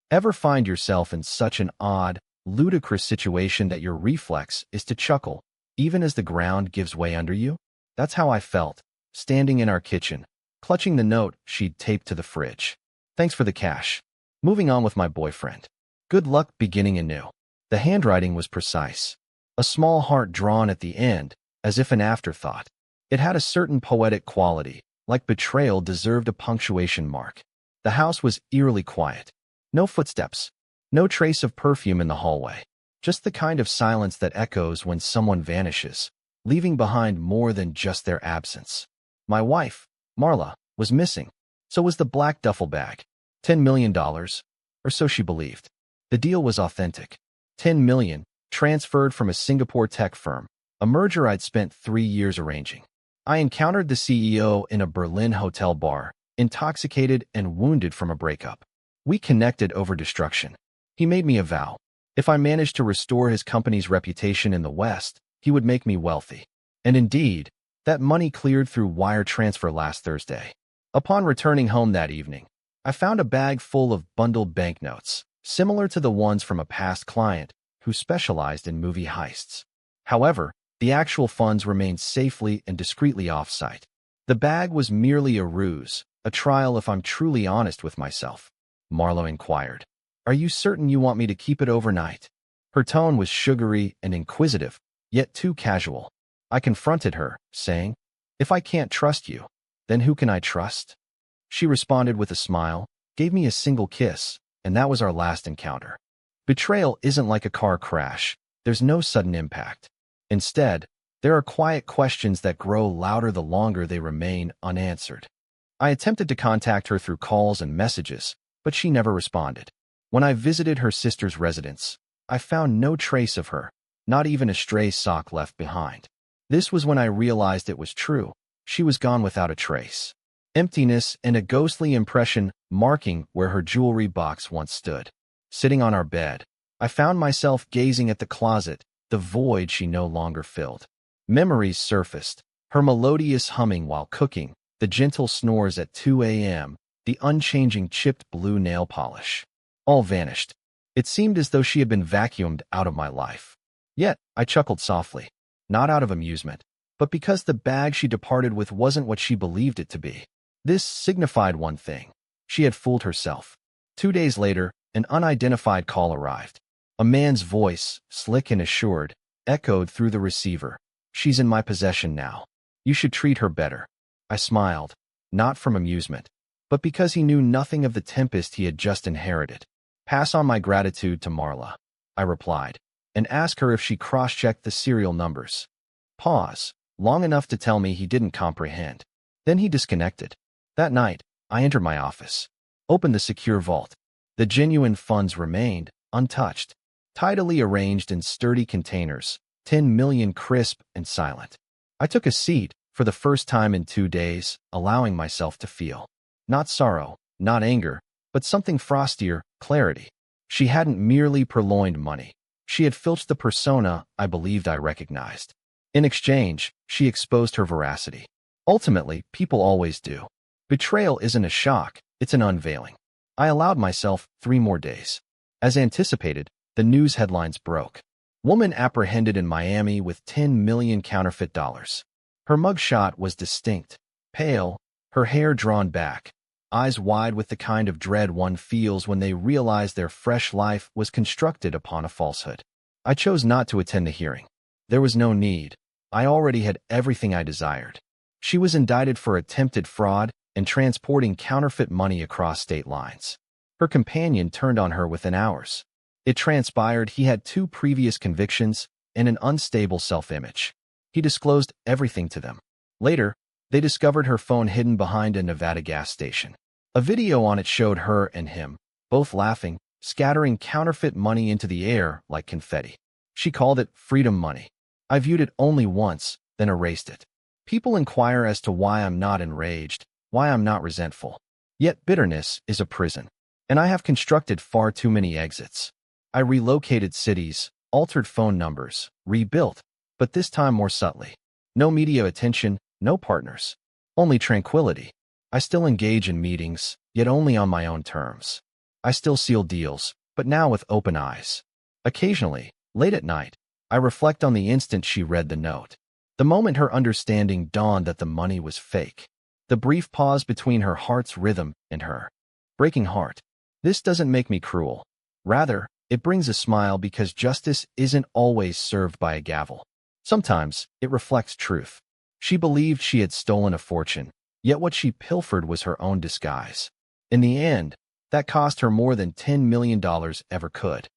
Ever find yourself in such an odd, ludicrous situation that your reflex is to chuckle, even as the ground gives way under you? That's how I felt, standing in our kitchen, clutching the note she'd taped to the fridge. Thanks for the cash. Moving on with my boyfriend. Good luck beginning anew. The handwriting was precise. A small heart drawn at the end, as if an afterthought. It had a certain poetic quality, like betrayal deserved a punctuation mark. The house was eerily quiet. No footsteps. No trace of perfume in the hallway. Just the kind of silence that echoes when someone vanishes, leaving behind more than just their absence. My wife, Marla, was missing. So was the black duffel bag. $10 million, or so she believed. The deal was authentic. $10 million, transferred from a Singapore tech firm, a merger I'd spent 3 years arranging. I encountered the CEO in a Berlin hotel bar, intoxicated and wounded from a breakup. We connected over destruction. He made me a vow. If I managed to restore his company's reputation in the West, he would make me wealthy. And indeed, that money cleared through wire transfer last Thursday. Upon returning home that evening, I found a bag full of bundled banknotes, similar to the ones from a past client who specialized in movie heists. However, the actual funds remained safely and discreetly off-site. The bag was merely a ruse, a trial if I'm truly honest with myself. Marlowe inquired. Are you certain you want me to keep it overnight? Her tone was sugary and inquisitive, yet too casual. I confronted her, saying, If I can't trust you, then who can I trust? She responded with a smile, gave me a single kiss, and that was our last encounter. Betrayal isn't like a car crash. There's no sudden impact. Instead, there are quiet questions that grow louder the longer they remain unanswered. I attempted to contact her through calls and messages, but she never responded. When I visited her sister's residence, I found no trace of her, not even a stray sock left behind. This was when I realized it was true. She was gone without a trace. Emptiness and a ghostly impression marking where her jewelry box once stood. Sitting on our bed, I found myself gazing at the closet, the void she no longer filled. Memories surfaced, her melodious humming while cooking, the gentle snores at 2 a.m., the unchanging chipped blue nail polish. All vanished. It seemed as though she had been vacuumed out of my life. Yet, I chuckled softly, not out of amusement, but because the bag she departed with wasn't what she believed it to be. This signified one thing. She had fooled herself. 2 days later, an unidentified call arrived. A man's voice, slick and assured, echoed through the receiver. She's in my possession now. You should treat her better. I smiled, not from amusement, but because he knew nothing of the tempest he had just inherited. Pass on my gratitude to Marla, I replied, and ask her if she cross-checked the serial numbers. Pause, long enough to tell me he didn't comprehend. Then he disconnected. That night, I entered my office, opened the secure vault. The genuine funds remained, untouched, tidily arranged in sturdy containers, 10 million crisp and silent. I took a seat, for the first time in 2 days, allowing myself to feel. Not sorrow, not anger, but something frostier, clarity. She hadn't merely purloined money. She had filched the persona I believed I recognized. In exchange, she exposed her veracity. Ultimately, people always do. Betrayal isn't a shock, it's an unveiling. I allowed myself 3 more days. As anticipated, the news headlines broke. Woman apprehended in Miami with 10 million counterfeit dollars. Her mugshot was distinct, pale, her hair drawn back, eyes wide with the kind of dread one feels when they realize their fresh life was constructed upon a falsehood. I chose not to attend the hearing. There was no need. I already had everything I desired. She was indicted for attempted fraud and transporting counterfeit money across state lines. Her companion turned on her within hours. It transpired he had 2 previous convictions and an unstable self-image. He disclosed everything to them. Later, they discovered her phone hidden behind a Nevada gas station. A video on it showed her and him, both laughing, scattering counterfeit money into the air like confetti. She called it freedom money. I viewed it only once, then erased it. People inquire as to why I'm not enraged, why I'm not resentful. Yet bitterness is a prison, and I have constructed far too many exits. I relocated cities, altered phone numbers, rebuilt, but this time more subtly. No media attention, no partners. Only tranquility. I still engage in meetings, yet only on my own terms. I still seal deals, but now with open eyes. Occasionally, late at night, I reflect on the instant she read the note. The moment her understanding dawned that the money was fake. The brief pause between her heart's rhythm and her breaking heart. This doesn't make me cruel. Rather, it brings a smile because justice isn't always served by a gavel. Sometimes, it reflects truth. She believed she had stolen a fortune, yet what she pilfered was her own disguise. In the end, that cost her more than $10 million ever could.